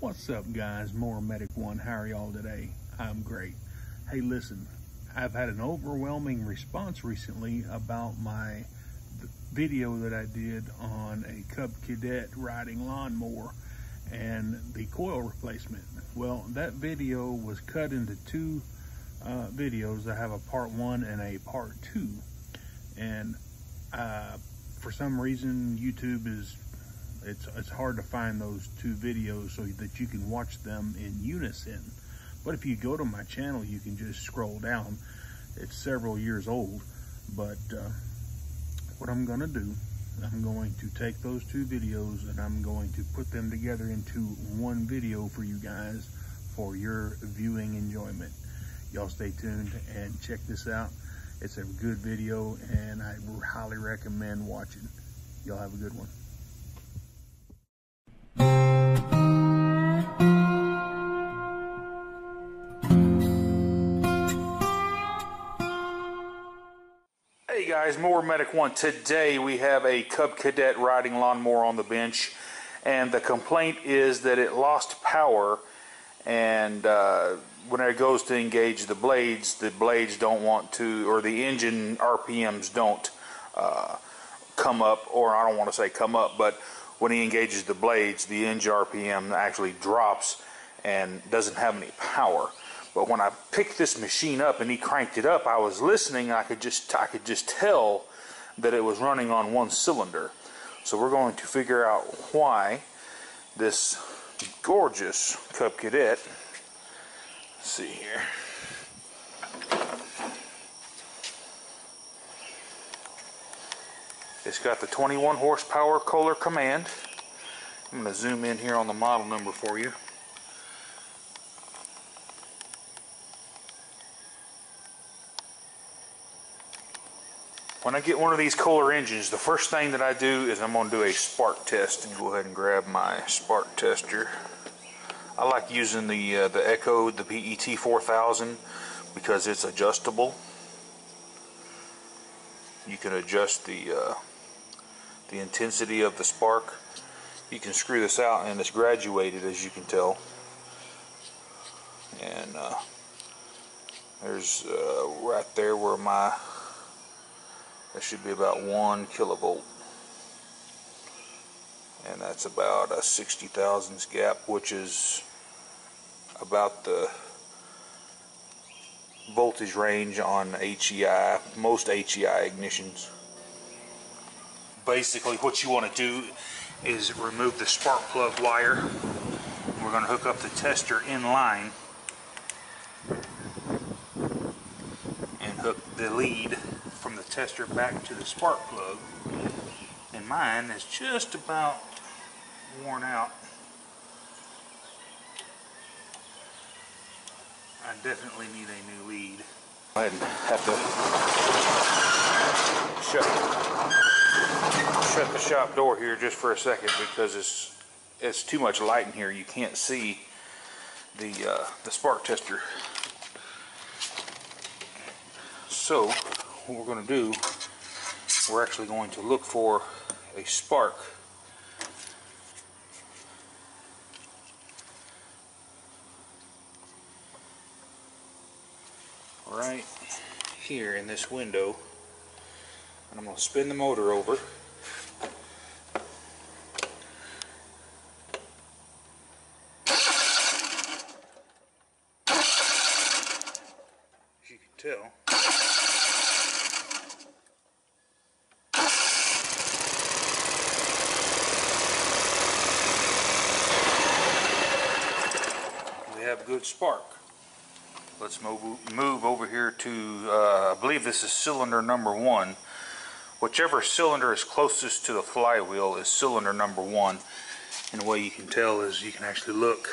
What's up, guys? More Medic One. How are y'all today? I'm great. Hey, listen, I've had an overwhelming response recently about my video that I did on a Cub Cadet riding lawnmower and the coil replacement. Well, that video was cut into two videos. I have a part 1 and a part 2, and for some reason YouTube it's hard to find those two videos so that you can watch them in unison. But if you go to my channel, you can just scroll down. It's several years old, but what I'm gonna do, I'm going to take those two videos and I'm going to put them together into one video for you guys for your viewing enjoyment. Y'all stay tuned and check this out. It's a good video and I highly recommend watching. Y'all have a good one. Hey guys, more Medic One. Today we have a Cub Cadet riding lawnmower on the bench, and the complaint is that it lost power, and when it goes to engage the blades don't want to, or the engine RPMs don't come up, or I don't want to say come up, but when he engages the blades, the engine RPM actually drops and doesn't have any power. But when I picked this machine up and he cranked it up, I was listening and I could just tell that it was running on one cylinder. So we're going to figure out why this gorgeous Cub Cadet, let's see here, it's got the 21 horsepower Kohler command. I'm going to zoom in here on the model number for you. When I get one of these Kohler engines, the first thing that I do is I'm going to do a spark test. And go ahead and grab my spark tester. I like using the Echo, the PET 4000, because it's adjustable. You can adjust the intensity of the spark. You can screw this out and it's graduated, as you can tell. And there's right there where that should be about 1 kilovolt, and that's about a 60 thousandths gap, which is about the voltage range on HEI, most HEI ignitions. Basically what you want to do is remove the spark plug wire. We're going to hook up the tester in line and hook the lead from the tester back to the spark plug, and mine is just about worn out. I definitely need a new lead. Go ahead and have to shut the shop door here just for a second, because it's too much light in here. You can't see the spark tester. So what we're going to do, we're actually going to look for a spark. Right here in this window, and I'm going to spin the motor over. As you can tell, have good spark. Let's move over here to I believe this is cylinder number 1. Whichever cylinder is closest to the flywheel is cylinder number 1. And the way you can tell is you can actually look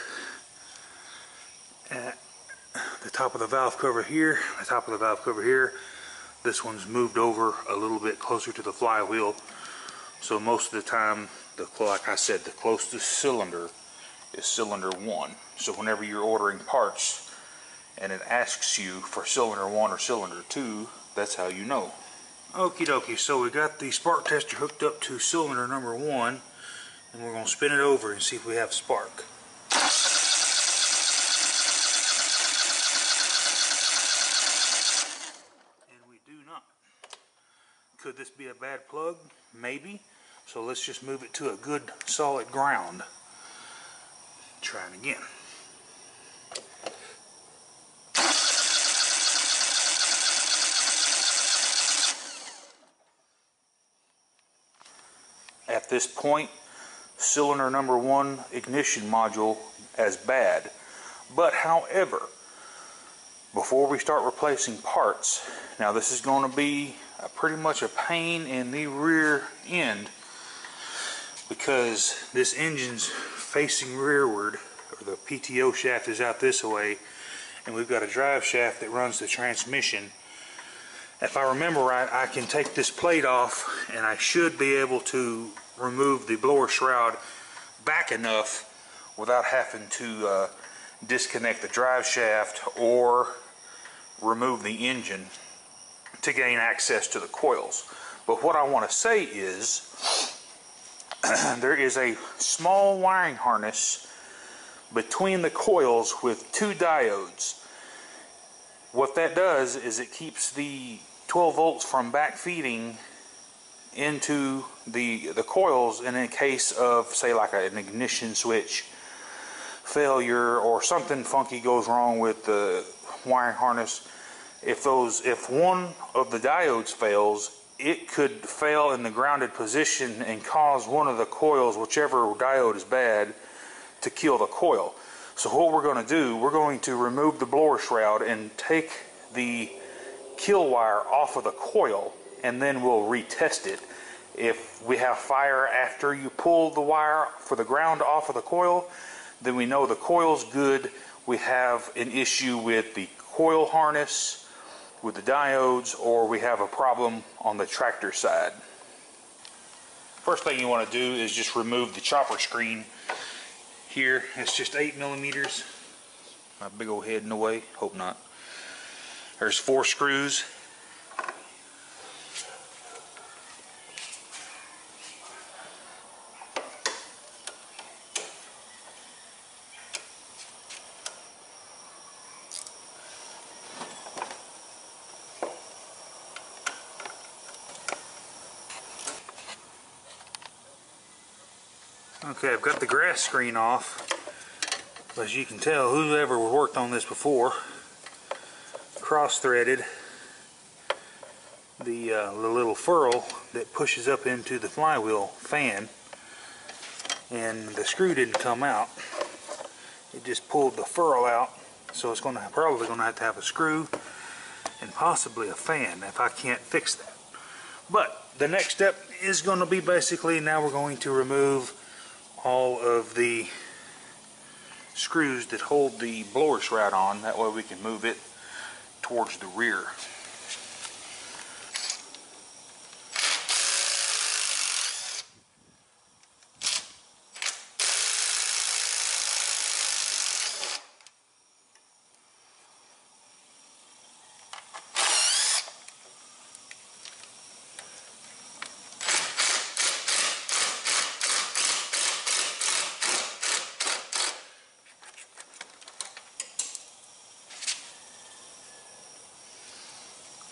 at the top of the valve cover here, the top of the valve cover here. This one's moved over a little bit closer to the flywheel. So most of the time, like I said, the closest cylinder is cylinder 1. So whenever you're ordering parts and it asks you for cylinder 1 or cylinder 2, that's how you know. Okie dokie, so we got the spark tester hooked up to cylinder number 1, and we're going to spin it over and see if we have spark. Could this be a bad plug? Maybe. So let's just move it to a good solid ground. Try it again. At this point, cylinder number 1 ignition module as bad. But however, before we start replacing parts, now this is going to be pretty much a pain in the rear end, because this engine's facing rearward, or the PTO shaft is out this way, and we've got a drive shaft that runs the transmission. If I remember right, I can take this plate off and I should be able to remove the blower shroud back enough without having to disconnect the drive shaft or remove the engine to gain access to the coils. But what I want to say is there is a small wiring harness between the coils with 2 diodes. What that does is it keeps the 12 volts from backfeeding into the coils, and in case of, say, like an ignition switch failure or something funky goes wrong with the wiring harness, if one of the diodes fails, it could fail in the grounded position and cause one of the coils, whichever diode is bad, to kill the coil. So what we're going to do, we're going to remove the blower shroud and take the kill wire off of the coil, and then we'll retest it. If we have fire after you pull the wire for the ground off of the coil, then we know the coil's good. We have an issue with the coil harness, with the diodes, or we have a problem on the tractor side. First thing you want to do is just remove the chopper screen here. It's just 8 millimeters. My big old head in the way. Hope not. There's 4 screws. Okay, I've got the grass screen off. As you can tell, whoever worked on this before cross-threaded the little ferrule that pushes up into the flywheel fan, and the screw didn't come out. It just pulled the ferrule out, so it's probably going to have a screw and possibly a fan if I can't fix that. But the next step is going to be basically, now we're going to remove all of the screws that hold the blower shroud on. That way we can move it towards the rear.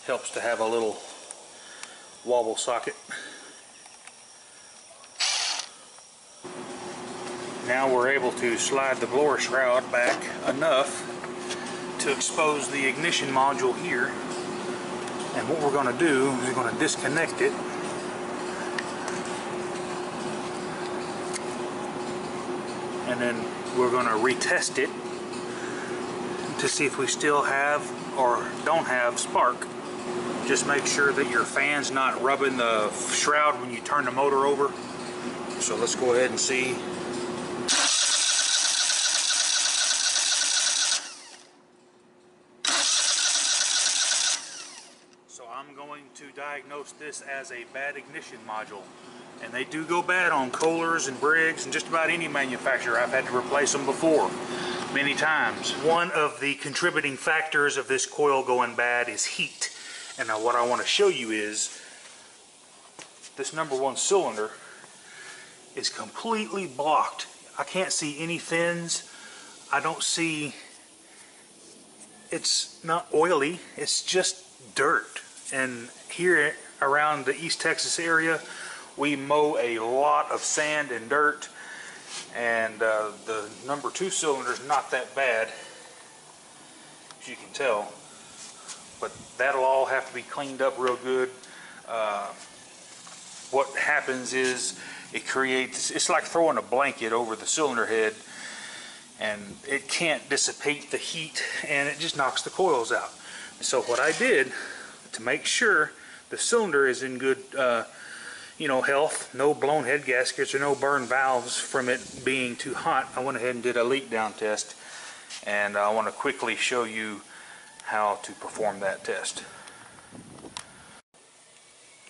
Helps to have a little wobble socket. Now we're able to slide the blower shroud back enough to expose the ignition module here. And what we're going to do is we're going to disconnect it. And then we're going to retest it to see if we still have or don't have spark. Just make sure that your fan's not rubbing the shroud when you turn the motor over. So let's go ahead and see. So I'm going to diagnose this as a bad ignition module. And they do go bad on Kohlers and Briggs and just about any manufacturer. I've had to replace them before, many times. One of the contributing factors of this coil going bad is heat. And now what I want to show you is this number 1 cylinder is completely blocked. I can't see any fins. I don't see, it's not oily, it's just dirt. And here around the East Texas area, we mow a lot of sand and dirt, and the number 2 cylinder is not that bad, as you can tell, but that'll all have to be cleaned up real good. What happens is it creates, it's like throwing a blanket over the cylinder head, and it can't dissipate the heat, and it just knocks the coils out. So what I did to make sure the cylinder is in good health, no blown head gaskets or no burned valves from it being too hot, I went ahead and did a leak down test, and I want to quickly show you how to perform that test.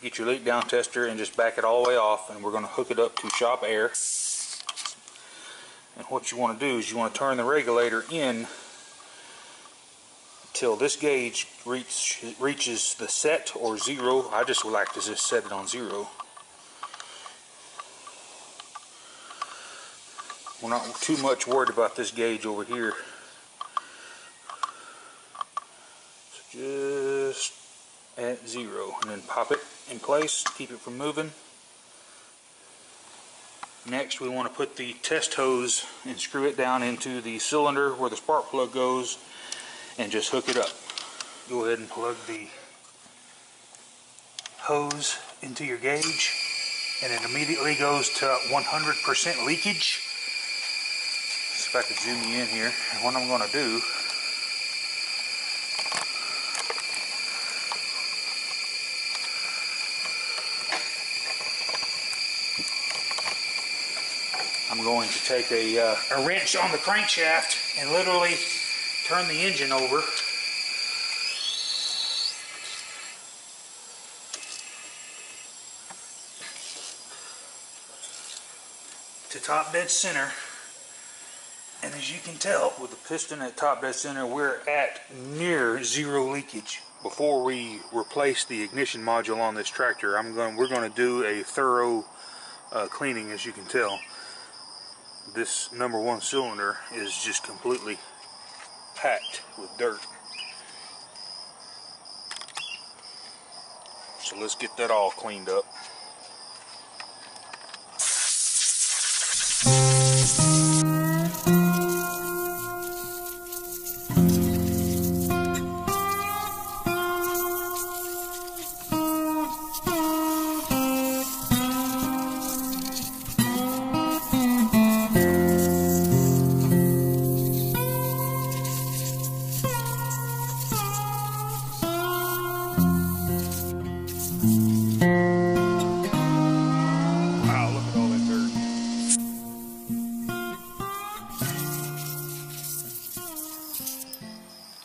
Get your leak down tester and just back it all the way off, and we're going to hook it up to shop air. And what you want to do is you want to turn the regulator in till this gauge reaches the set or 0. I just would like to just set it on 0. We're not too much worried about this gauge over here. So just at 0, and then pop it in place, keep it from moving. Next, we want to put the test hose and screw it down into the cylinder where the spark plug goes, and just hook it up. Go ahead and plug the hose into your gauge, and it immediately goes to 100% leakage. So if I could zoom you in here, and what I'm going to do, I'm going to take a wrench on the crankshaft and literally turn the engine over. To top dead center. And as you can tell, with the piston at top dead center, we're at near 0 leakage. Before we replace the ignition module on this tractor, we're going to do a thorough cleaning. As you can tell, this number 1 cylinder is just completely packed with dirt. So let's get that all cleaned up.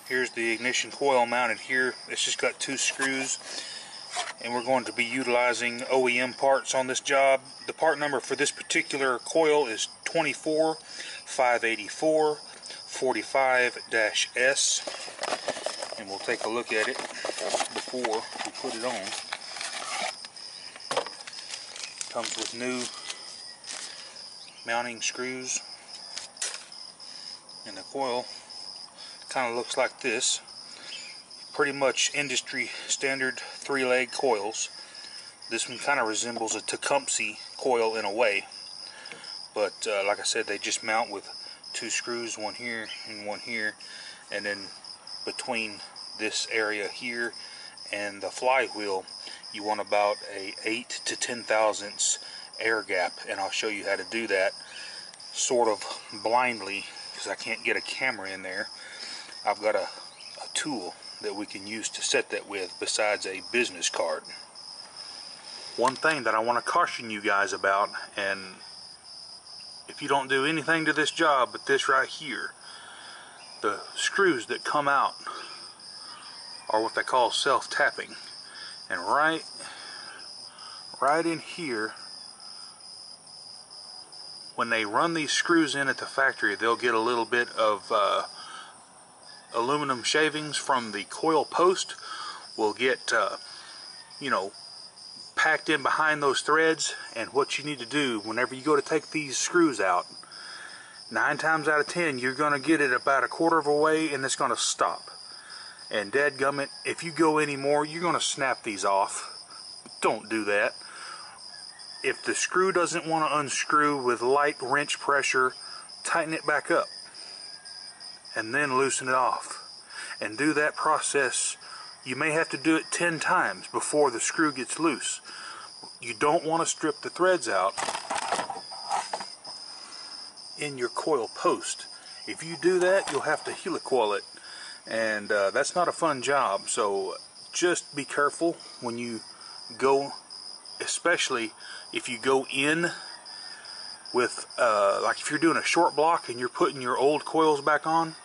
Here's the ignition coil mounted here. It's just got 2 screws, and we're going to be utilizing OEM parts on this job. The part number for this particular coil is 24584-45-S, and we'll take a look at it before we put it on. Comes with new mounting screws, and the coil kind of looks like this. Pretty much industry standard 3-leg coils. This one kind of resembles a Tecumseh coil in a way, but like I said, they just mount with 2 screws, one here and one here, and then between this area here and the flywheel you want about a 8 to 10 thousandths air gap, and I'll show you how to do that sort of blindly because I can't get a camera in there. I've got a tool that we can use to set that with besides a business card. One thing that I want to caution you guys about, and if you don't do anything to this job but this right here, the screws that come out are what they call self-tapping, and right in here, when they run these screws in at the factory, they'll get a little bit of aluminum shavings from the coil post will get packed in behind those threads. And what you need to do whenever you go to take these screws out, 9 times out of 10 you're going to get it about a quarter of a way and it's going to stop. And dadgummit, if you go any more, you're going to snap these off. don't do that. If the screw doesn't want to unscrew with light wrench pressure, tighten it back up and then loosen it off. And do that process. You may have to do it 10 times before the screw gets loose. You don't want to strip the threads out in your coil post. If you do that, you'll have to helicoil it, and that's not a fun job. So just be careful when you go, especially if you go in with like if you're doing a short block and you're putting your old coils back on.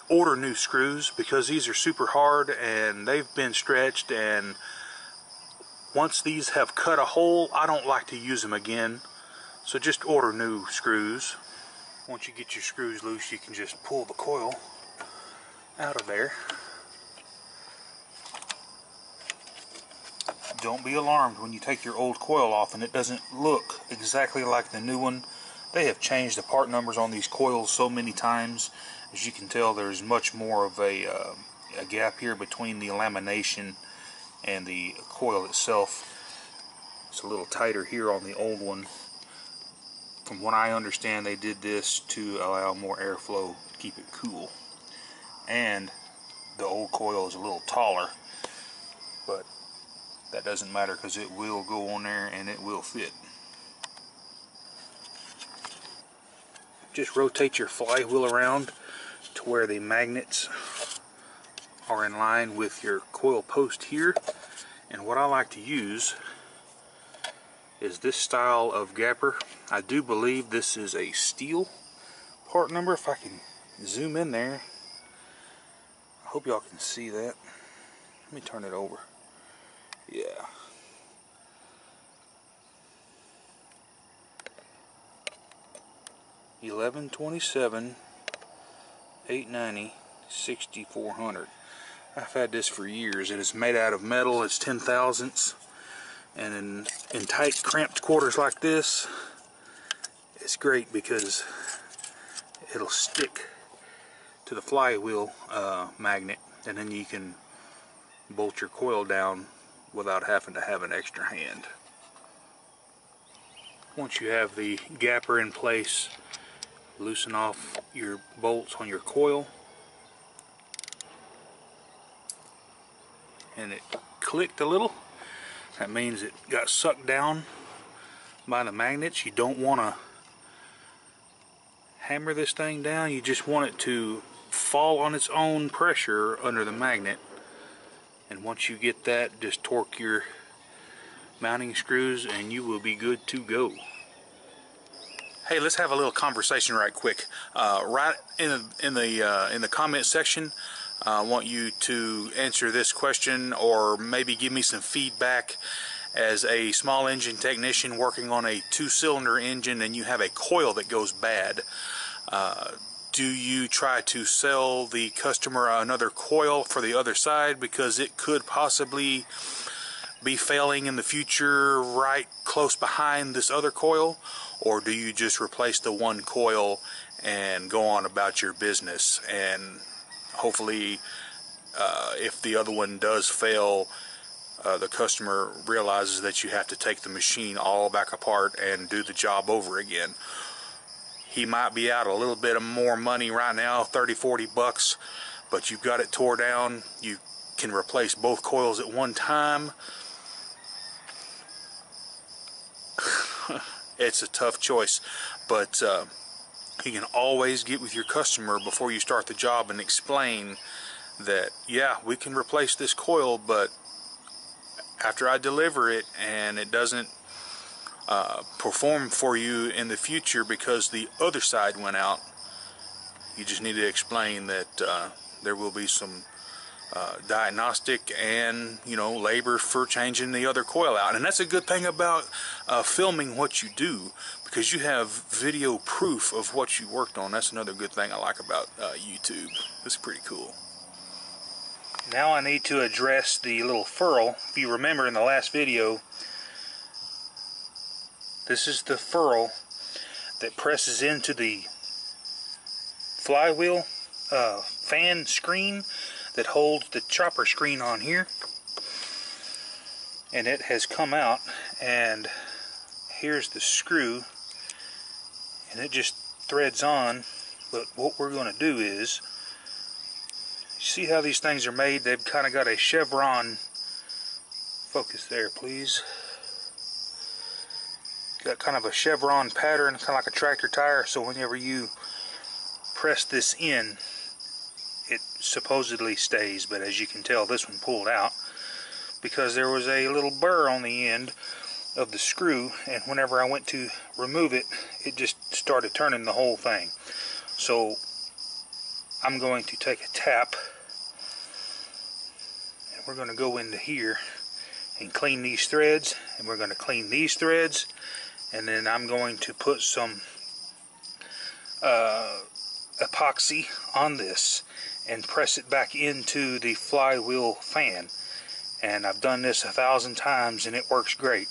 Order new screws, because these are super hard and they've been stretched, and once these have cut a hole, I don't like to use them again. So just order new screws. Once you get your screws loose, you can just pull the coil out of there. Don't be alarmed when you take your old coil off and it doesn't look exactly like the new one. They have changed the part numbers on these coils so many times. As you can tell, there's much more of a gap here between the lamination and the coil itself. It's a little tighter here on the old one. From what I understand, they did this to allow more airflow to keep it cool. And the old coil is a little taller, but that doesn't matter because it will go on there and it will fit. Just rotate your flywheel around to where the magnets are in line with your coil post here. And what I like to use is this style of gapper. I do believe this is a steel part number. If I can zoom in there, I hope y'all can see that. Let me turn it over. Yeah. $1127 $890 $6400. I've had this for years. It is made out of metal. It's 10 thousandths, and in tight cramped quarters like this, it's great because it'll stick to the flywheel magnet, and then you can bolt your coil down without having to have an extra hand. Once you have the gapper in place, loosen off your bolts on your coil, and it clicked a little. That means it got sucked down by the magnets. You don't want to hammer this thing down. You just want it to fall on its own pressure under the magnet. And once you get that, just torque your mounting screws and you will be good to go. Hey, let's have a little conversation right quick. Right in the comment section, I want you to answer this question, or maybe give me some feedback. As a small engine technician working on a 2-cylinder engine and you have a coil that goes bad, do you try to sell the customer another coil for the other side because it could possibly be failing in the future right close behind this other coil? Or do you just replace the one coil and go on about your business, and hopefully if the other one does fail, the customer realizes that you have to take the machine all back apart and do the job over again? He might be out a little bit of more money right now, 30-40 bucks, but you've got it tore down. You can replace both coils at one time. It's a tough choice, but you can always get with your customer before you start the job and explain that, yeah, we can replace this coil, but after I deliver it and it doesn't perform for you in the future because the other side went out, you just need to explain that there will be some diagnostic and labor for changing the other coil out. And that's a good thing about filming what you do, because you have video proof of what you worked on. That's another good thing I like about YouTube. It's pretty cool. Now I need to address the little ferrule. If you remember in the last video, this is the ferrule that presses into the flywheel fan screen that holds the chopper screen on here. and it has come out, and here's the screw, and it just threads on. But what we're going to do is, see how these things are made? They've kind of got a chevron, focus there please, got kind of a chevron pattern, kind of like a tractor tire, so whenever you press this in, it supposedly stays, but as you can tell, this one pulled out because there was a little burr on the end of the screw, and whenever I went to remove it, it just started turning the whole thing. So I'm going to take a tap, and we're going to go into here and clean these threads, and we're going to clean these threads, and then I'm going to put some epoxy on this and press it back into the flywheel fan. And I've done this 1,000 times and it works great.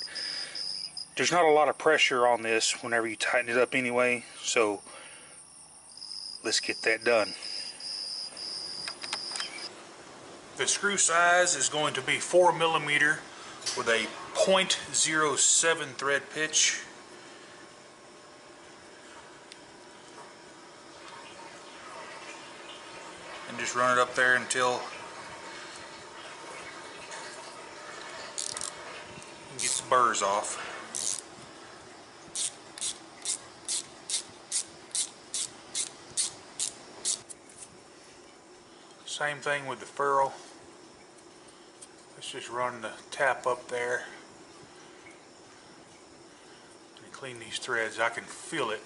There's not a lot of pressure on this whenever you tighten it up anyway, so let's get that done. The screw size is going to be 4mm with a 0.07 thread pitch. And just run it up there until it gets the burrs off. Same thing with the ferrule. Let's just run the tap up there and clean these threads. I can feel it.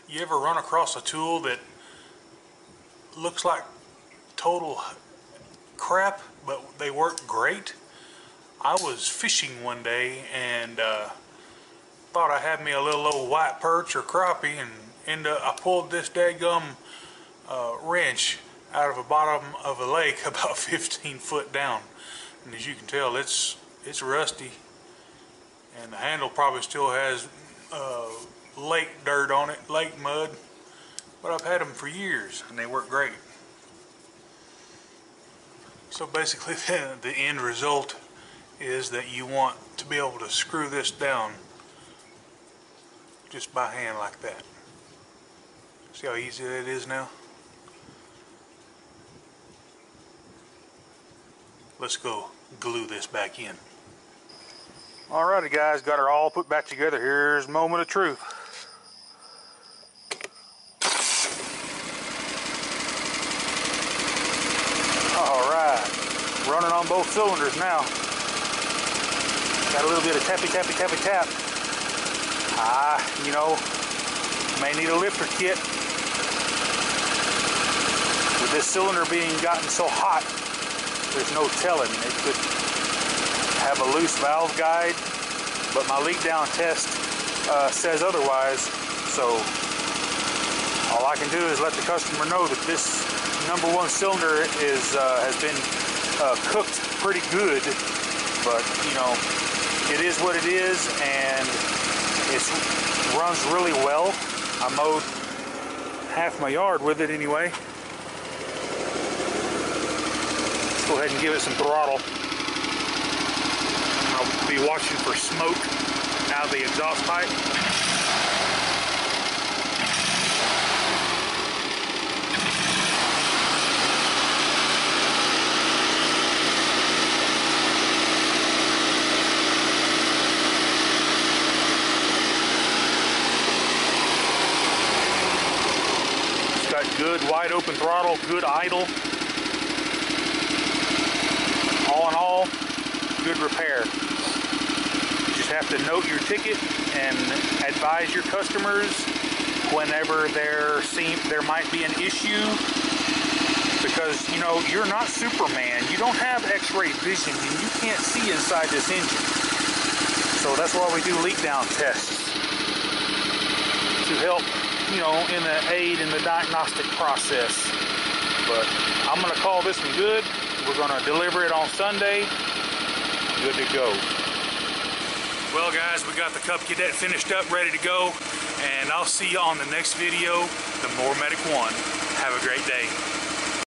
You ever run across a tool that looks like total crap, but they work great? I was fishing one day and thought I had me a little old white perch or crappie, and I pulled this daggum wrench out of the bottom of a lake about 15 foot down, and as you can tell, it's rusty, and the handle probably still has lake dirt on it, lake mud, but I've had them for years and they work great. So basically the end result is that you want to be able to screw this down just by hand like that. See how easy that is now? Let's go glue this back in. Alrighty guys, got her all put back together. Here's the moment of truth. Running on both cylinders now. Got a little bit of tappy tap. You know, may need a lifter kit. With this cylinder being gotten so hot, there's no telling. It could have a loose valve guide, but my leak down test says otherwise. So all I can do is let the customer know that this #1 cylinder is has been cooked pretty good, but you know, it is what it is, and it runs really well. I mowed half my yard with it anyway. Let's go ahead and give it some throttle. I'll be watching for smoke out of the exhaust pipe. Good wide open throttle, good idle. All in all, good repair. You just have to note your ticket and advise your customers whenever there might be an issue, because you know, you're not Superman. You don't have X-ray vision and you can't see inside this engine. So that's why we do leak down tests, to help, you know, in the aid in the diagnostic process. But I'm going to call this one good. We're going to deliver it on Sunday, good to go. Well guys, we got the Cub Cadet finished up, ready to go, and I'll see you on the next video, the More Medic 1. Have a great day.